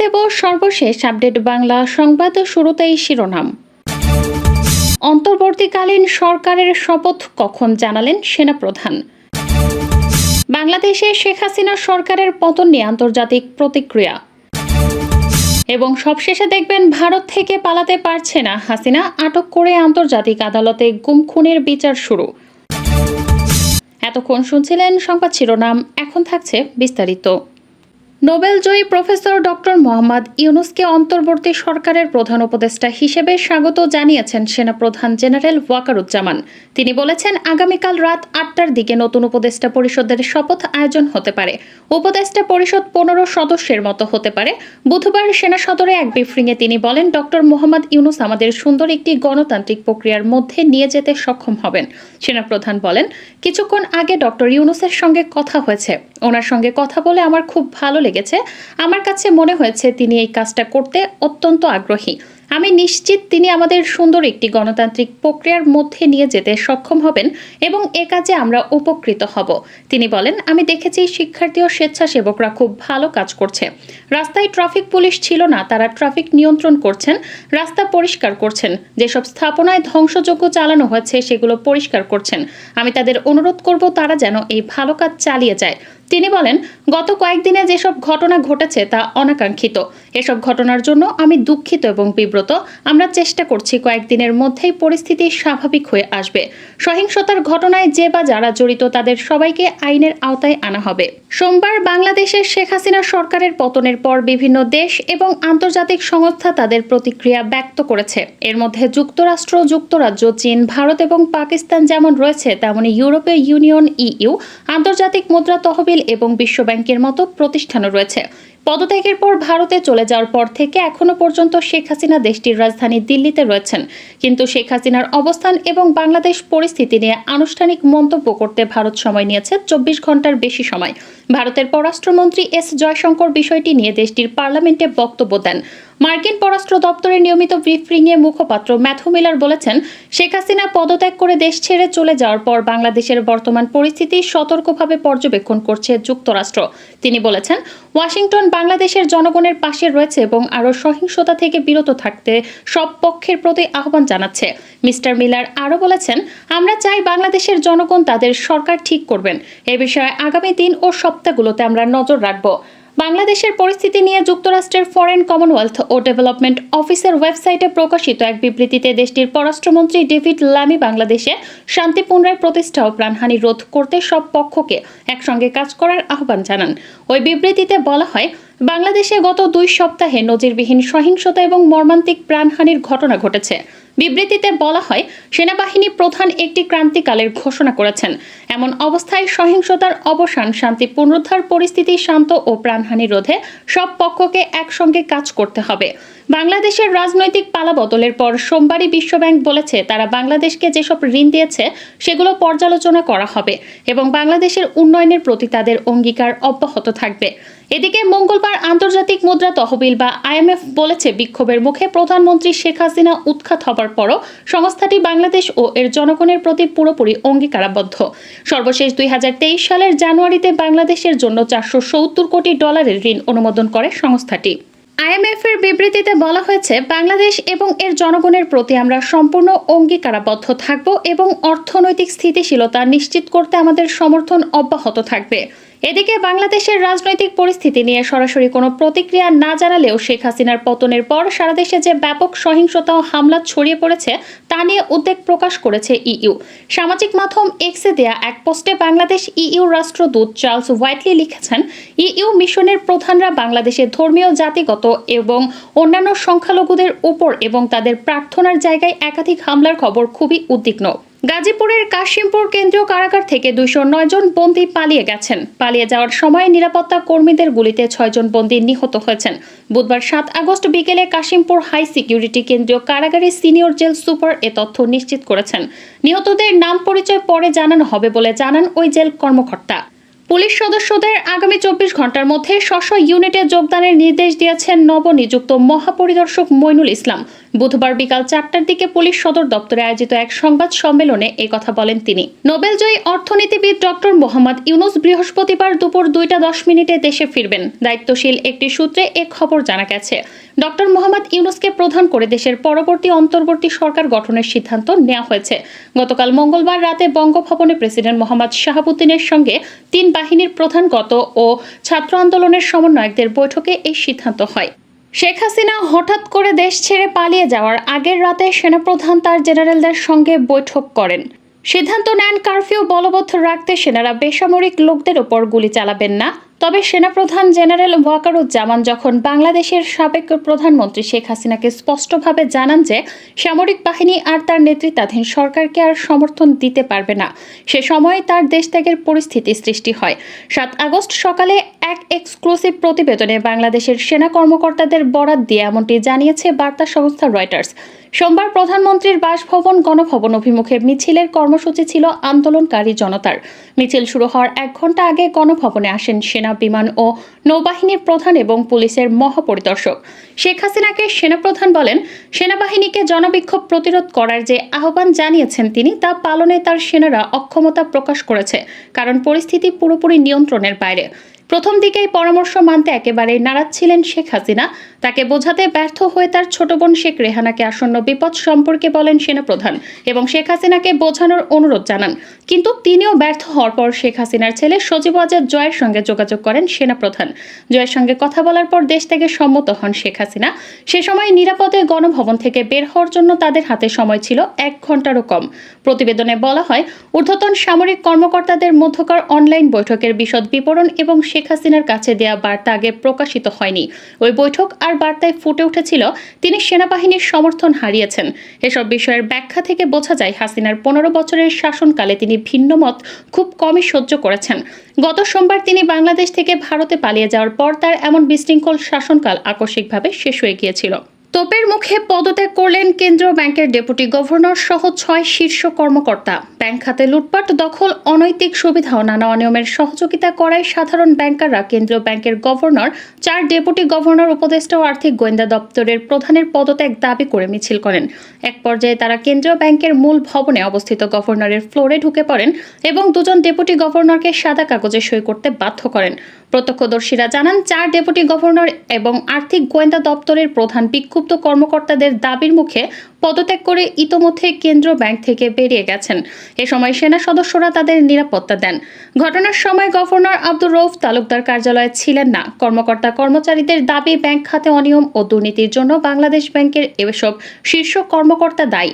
দেব সর্বশেষ আপডেট বাংলা সংবাদ। শুরুতেই শিরোনাম। অন্তর্বর্তীকালীন সরকারের শপথ কখন জানালেন সেনাপ্রধান। বাংলাদেশে শেখ হাসিনা সরকারের পতন নিয়ে আন্তর্জাতিক প্রতিক্রিয়া। এবং সবশেষে দেখবেন ভারত থেকে পালাতে পারছে না হাসিনা, আটক করে আন্তর্জাতিক আদালতে গুম খুনের বিচার শুরু। এতক্ষণ শুনছিলেন সংবাদ শিরোনাম, এখন থাকছে বিস্তারিত। নোবেলজয়ী প্রফেসর ডক্টর মোহাম্মদ ইউনূসকে অন্তর্বর্তী সরকারের প্রধান উপদেষ্টা হিসেবে স্বাগত জানিয়েছেন সেনাপ্রধান জেনারেল ওয়াকারুজ্জামান। তিনি বলেছেন, আগামীকাল রাত ৮টার দিকে নতুন উপদেষ্টা পরিষদের শপথ আয়োজন হতে পারে। উপদেষ্টা পরিষদ ১৫ সদস্যের মতো হতে পারে। বুধবার সেনা সদরে এক ব্রিফিংয়ে তিনি বলেন, ডক্টর মোহাম্মদ ইউনূস আমাদের সুন্দর একটি গণতান্ত্রিক প্রক্রিয়ার মধ্যে নিয়ে যেতে সক্ষম হবেন। সেনাপ্রধান বলেন, কিছুক্ষণ আগে ডক্টর ইউনূসের সঙ্গে কথা হয়েছে। ওনার সঙ্গে কথা বলে আমার খুব ভালো লেগেছে। আমার কাছে মনে হয়েছে তিনি এই কাজটা করতে অত্যন্ত আগ্রহী। আমি নিশ্চিত তিনি আমাদের সুন্দর একটি গণতান্ত্রিক প্রক্রিয়ার মধ্যে নিয়ে যেতে সক্ষম হবেন এবং এ কাজে আমরা উপকৃত হব। তিনি বলেন, আমি দেখেছি শিক্ষার্থী ও স্বেচ্ছাসেবকরা খুব ভালো কাজ করছে। রাস্তায় ট্রাফিক পুলিশ ছিল না, তারা ট্রাফিক নিয়ন্ত্রণ করছেন, রাস্তা পরিষ্কার করছেন, যেসব স্থাপনায় ধ্বংসযজ্ঞ চালানো হয়েছে সেগুলো পরিষ্কার করছেন। আমি তাদের অনুরোধ করব তারা যেন এই ভালো কাজ চালিয়ে যায়। তিনি বলেন, গত কয়েকদিনে যেসব ঘটনা ঘটেছে তা অনাকাঙ্ক্ষিত। এসব ঘটনার জন্য আমি দুঃখিত এবং বিব্রত। আমরা চেষ্টা করছি কয়েকদিনের মধ্যেই পরিস্থিতি স্বাভাবিক হয়ে আসবে। সহিংসতার ঘটনায় যে বা যারা জড়িত তাদের সবাইকে আইনের আওতায় আনা হবে। সোমবার বাংলাদেশের শেখ হাসিনা সরকারের পতনের পর বিভিন্ন দেশ এবং আন্তর্জাতিক সংস্থা তাদের প্রতিক্রিয়া ব্যক্ত করেছে। এর মধ্যে যুক্তরাষ্ট্র, যুক্তরাজ্য, চীন, ভারত এবং পাকিস্তান যেমন রয়েছে, তেমনি ইউরোপীয় ইউনিয়ন, ইইউ, আন্তর্জাতিক মুদ্রা তহবিল এবং বিশ্বব্যাংকের মতো প্রতিষ্ঠানও রয়েছে। পদত্যাগের পর ভারতে চলে যাওয়ার পর থেকে এখনো পর্যন্ত শেখ হাসিনা দেশটির রাজধানী দিল্লিতে রয়েছেন। কিন্তু শেখ হাসিনার অবস্থান এবং বাংলাদেশ পরিস্থিতি নিয়ে আনুষ্ঠানিক মন্তব্য করতে ভারত সময় নিয়েছে ২৪ ঘন্টার বেশি সময়। ভারতের পররাষ্ট্রমন্ত্রী এস জয়শঙ্কর বিষয়টি নিয়ে দেশটির পার্লামেন্টে বক্তব্য দেন। মার্কিন পররাষ্ট্র দপ্তরের নিয়মিত ব্রিফিংয়ে মুখপাত্র ম্যাথু মিলার বলেছেন, শেখ হাসিনা পদত্যাগ করে দেশ ছেড়ে চলে যাওয়ার পর বাংলাদেশের বর্তমান পরিস্থিতি সতর্কভাবে পর্যবেক্ষণ করছে যুক্তরাষ্ট্র। তিনি বলেছেন, ওয়াশিংটন বাংলাদেশের জনগণের পাশে রয়েছে এবং আরও সহিংসতা থেকে বিরত থাকতে সব পক্ষের প্রতি আহ্বান জানাচ্ছে। মিস্টার মিলার আরও বলেছেন, আমরা চাই বাংলাদেশের জনগণ তাদের সরকার ঠিক করবেন। এ বিষয়ে আগামী দিন ও সপ্তাহগুলোতে আমরা নজর রাখব। বাংলাদেশের পরিস্থিতি নিয়ে যুক্তরাষ্ট্রের ফরেন, কমনওয়েলথ ও ডেভেলপমেন্ট অফিসের ওয়েবসাইটে প্রকাশিত এক বিবৃতিতে দেশটির পররাষ্ট্রমন্ত্রী ডেভিড লামি বাংলাদেশে শান্তি পুনরায় প্রতিষ্ঠা ও প্রাণহানি রোধ করতে সব পক্ষকে একসঙ্গে কাজ করার আহ্বান জানান। ওই বিবৃতিতে বলা হয়, বাংলাদেশে গত ২ সপ্তাহে নজিরবিহীন সহিংসতা এবং মর্মান্তিক প্রাণহানির ঘটনা ঘটেছে। বিবৃতিতে বলা হয়, সেনাবাহিনী প্রধান একটি ক্রান্তিকালের ঘোষণা করেছেন। এমন অবস্থায় সহিংসতার অবসান, শান্তি পুনরুদ্ধার, পরিস্থিতি শান্ত ও প্রাণহানি রোধে সব পক্ষকে একসঙ্গে কাজ করতে হবে। বাংলাদেশের রাজনৈতিক পালাবদলের পর সোমবারই বিশ্বব্যাংক বলেছে, তারা বাংলাদেশকে যেসব ঋণ দিয়েছে সেগুলো পর্যালোচনা করা হবে এবং বাংলাদেশের উন্নয়নের প্রতি তাদের অঙ্গীকার অব্যাহত থাকবে। এদিকে মঙ্গলবার আন্তর্জাতিক মুদ্রা তহবিল বা আইএমএফ বলেছে, বিক্ষোভের মুখে প্রধানমন্ত্রী শেখ হাসিনা উৎখাত হবার পরও সংস্থাটি বাংলাদেশ ও এর জনগণের প্রতি পুরোপুরি অঙ্গীকারাবদ্ধ। সর্বশেষ ২০২৩ সালের জানুয়ারিতে বাংলাদেশের জন্য $৪৭০ কোটি ঋণ অনুমোদন করে সংস্থাটি। আইএমএফ এর বিবৃতিতে বলা হয়েছে, বাংলাদেশ এবং এর জনগণের প্রতি আমরা সম্পূর্ণ অঙ্গীকারাবদ্ধ থাকব এবং অর্থনৈতিক স্থিতিশীলতা নিশ্চিত করতে আমাদের সমর্থন অব্যাহত থাকবে। এদিকে বাংলাদেশের রাজনৈতিক পরিস্থিতি নিয়ে সরাসরি কোনো প্রতিক্রিয়া না জানালেও শেখ হাসিনার পতনের পর সারা দেশে যে ব্যাপক সহিংসতা ও হামলা ছড়িয়ে পড়েছে তা নিয়ে উদ্বেগ প্রকাশ করেছে ইইউ। সামাজিক মাধ্যম এক্সে দেয়া এক পোস্টে বাংলাদেশ ইইউ রাষ্ট্রদূত চার্লস হোয়াইটলি লিখেছেন, ইইউ মিশনের প্রধানরা বাংলাদেশের ধর্মীয়, জাতিগত এবং অন্যান্য সংখ্যালঘুদের উপর এবং তাদের প্রার্থনার জায়গায় একাধিক হামলার খবর খুবই উদ্বিগ্ন। গাজীপুরের কাশিমপুর কেন্দ্রীয় কারাগার থেকে ২০৯ জন বন্দী পালিয়ে গেছেন। পালিয়ে যাওয়ার সময় নিরাপত্তা কর্মীদের গুলিতে ৬ জন বন্দী নিহত হয়েছেন। বুধবার ৭ আগস্ট বিকেলে কাশিমপুর হাই সিকিউরিটি কেন্দ্রীয় কারাগারের সিনিয়র জেল সুপার এ তথ্য নিশ্চিত করেছেন। নিহতদের নাম পরিচয় পরে জানানো হবে বলে জানান ওই জেল কর্মকর্তা। পুলিশ সদস্যদের আগামী ২৪ ঘন্টার মধ্যে স্ব ইউনিটে যোগদানের নির্দেশ দিয়েছেন নবনিযুক্ত মহাপরিদর্শক মইনুল ইসলাম। বুধবার বিকাল 4টার দিকে পুলিশ সদর দপ্তরে আয়োজিত এক সংবাদ সম্মেলনে এই কথা বলেন তিনি। নোবেলজয়ী অর্থনীতিবিদ ডক্টর মোহাম্মদ ইউনুস বৃহস্পতিবার দুপুর 2টা 10 মিনিটে দেশে ফিরবেন। দায়িত্বশীল একটি সূত্রে এ খবর জানা গেছে। ডক্টর মোহাম্মদ ইউনুসকে প্রধান করে দেশের পরবর্তী অন্তর্বর্তী সরকার গঠনের সিদ্ধান্ত নেওয়া হয়েছে। গতকাল মঙ্গলবার রাতে বঙ্গভবনে প্রেসিডেন্ট মোহাম্মদ শাহাবুদ্দিনের সঙ্গে 3 বাহিনীর প্রধানগত ও ছাত্র আন্দোলনের সমন্বয়কদের বৈঠকে এই সিদ্ধান্ত হয়। শেখ হাসিনা হঠাৎ করে দেশ ছেড়ে পালিয়ে যাওয়ার আগের রাতে সেনাপ্রধান তার জেনারেলদের সঙ্গে বৈঠক করেন। সিদ্ধান্ত নেন কারফিউ বলবৎ রাখতে সেনারা বেসামরিক লোকদের ওপর গুলি চালাবেন না। তবে সেনাপ্রধান জেনারেল ওয়াকারুজ্জামান যখন বাংলাদেশের সাবেক প্রধানমন্ত্রী শেখ হাসিনাকে স্পষ্টভাবে জানান যে সামরিক বাহিনী আর তার নেতৃত্বাধীন সরকারকে আর সমর্থন দিতে পারবে না, সে সময় তার দেশত্যাগের পরিস্থিতি সৃষ্টি হয়। 7 আগস্ট সকালে এক এক্সক্লুসিভ প্রতিবেদনে বাংলাদেশের সেনা কর্মকর্তাদের বরাত দিয়ে এমনটি জানিয়েছে বার্তা সংস্থা রয়টার্স। সোমবার প্রধানমন্ত্রীর বাসভবন গণভবন অভিমুখে মিছিলের কর্মসূচি ছিল আন্দোলনকারী জনতার। মিছিল শুরু হওয়ার 1 ঘণ্টা আগে গণভবনে আসেন সেনা, বিমান ও নৌবাহিনীর প্রধান এবং পুলিশের মহাপরিদর্শক। শেখ হাসিনাকে সেনাপ্রধান বলেন, সেনাবাহিনীকে জনবিক্ষোভ প্রতিরোধ করার যে আহ্বান জানিয়েছেন তিনি তা পালনে তার সেনারা অক্ষমতা প্রকাশ করেছে, কারণ পরিস্থিতি পুরোপুরি নিয়ন্ত্রণের বাইরে। প্রথম দিকেই পরামর্শ মানতে একেবারেই নারাজ ছিলেন শেখ হাসিনা। তাকে বোঝাতে ব্যর্থ হয়ে তার ছোট বোন শেখ রেহানাকে আসন্ন বিপদ সম্পর্কে বলেন সেনাপ্রধান এবং শেখ হাসিনাকে বোঝানোর অনুরোধ জানান। কিন্তু তিনিও ব্যর্থ হওয়ার পর শেখ হাসিনার ছেলে সজীব ওয়াজেদ জয়ের সঙ্গে যোগাযোগ করেন সেনাপ্রধান। জয়ের সঙ্গে কথা বলার পর দেশ থেকে সম্মত হন শেখ হাসিনা। সে সময় নিরাপদে গণভবন থেকে বের হওয়ার জন্য তাদের হাতে সময় ছিল 1 ঘণ্টারও কম। প্রতিবেদনে বলা হয়, ঊর্ধ্বতন সামরিক কর্মকর্তাদের মধ্যকার অনলাইন বৈঠকের বিশদ বিবরণ এবং শেখ হাসিনার কাছে দেয়া বার্তা আগে প্রকাশিত হয়নি। ওই বৈঠক আর বার্তায় ফুটে উঠেছিল তিনি সেনাবাহিনীর সমর্থন হারিয়েছেন। এসব বিষয়ের ব্যাখ্যা থেকে বোঝা যায় হাসিনার 15 বছরের শাসনকালে তিনি ভিন্নমত খুব কমই সহ্য করেছেন। গত সোমবার তিনি বাংলাদেশ থেকে ভারতে পালিয়ে যাওয়ার পর তার এমন বিশৃঙ্খল শাসনকাল আকস্মিকভাবে শেষ হয়ে গিয়েছিল। তোপের মুখে পদত্যাগ করলেন কেন্দ্রীয় ব্যাংকের ডেপুটি গভর্নর সহ 6 শীর্ষ কর্মকর্তা। ব্যাংক খাতে লুটপাট, দখল, অনৈতিক সুবিধা ও নানা অনিয়মের সহযোগিতা করায় সাধারণ ব্যাংকাররা কেন্দ্রীয় ব্যাংকের গভর্নর, 4 ডেপুটি গভর্নর, উপদেষ্টা ও আর্থিক গোয়েন্দা দপ্তরের প্রধানের পদত্যাগ দাবি করে মিছিল করেন। এক পর্যায়ে তারা কেন্দ্রীয় ব্যাংকের মূল ভবনে অবস্থিত গভর্নরের ফ্লোরে ঢুকে পড়েন এবং 2 জন ডেপুটি গভর্নরকে সাদা কাগজে সই করতে বাধ্য করেন। প্রত্যক্ষদর্শীরা জানান, 4 ডেপুটি গভর্নর এবং আর্থিক গোয়েন্দা দপ্তরের প্রধান বিক্ষুব্ধ কর্মকর্তাদের দাবির মুখে পদত্যাগ করে ইতোমধ্যে কেন্দ্রীয় ব্যাংক থেকে বেরিয়ে গেছেন। এ সময় সেনা সদস্যরা তাদের নিরাপত্তা দেন। ঘটনার সময় গভর্নর আব্দুর রউফ তালুকদার কার্যালয়ে ছিলেন না। কর্মচারীদের দাবি, ব্যাংক খাতে অনিয়ম ও দুর্নীতির জন্য বাংলাদেশ ব্যাংকের এসব শীর্ষ কর্মকর্তা দায়ী।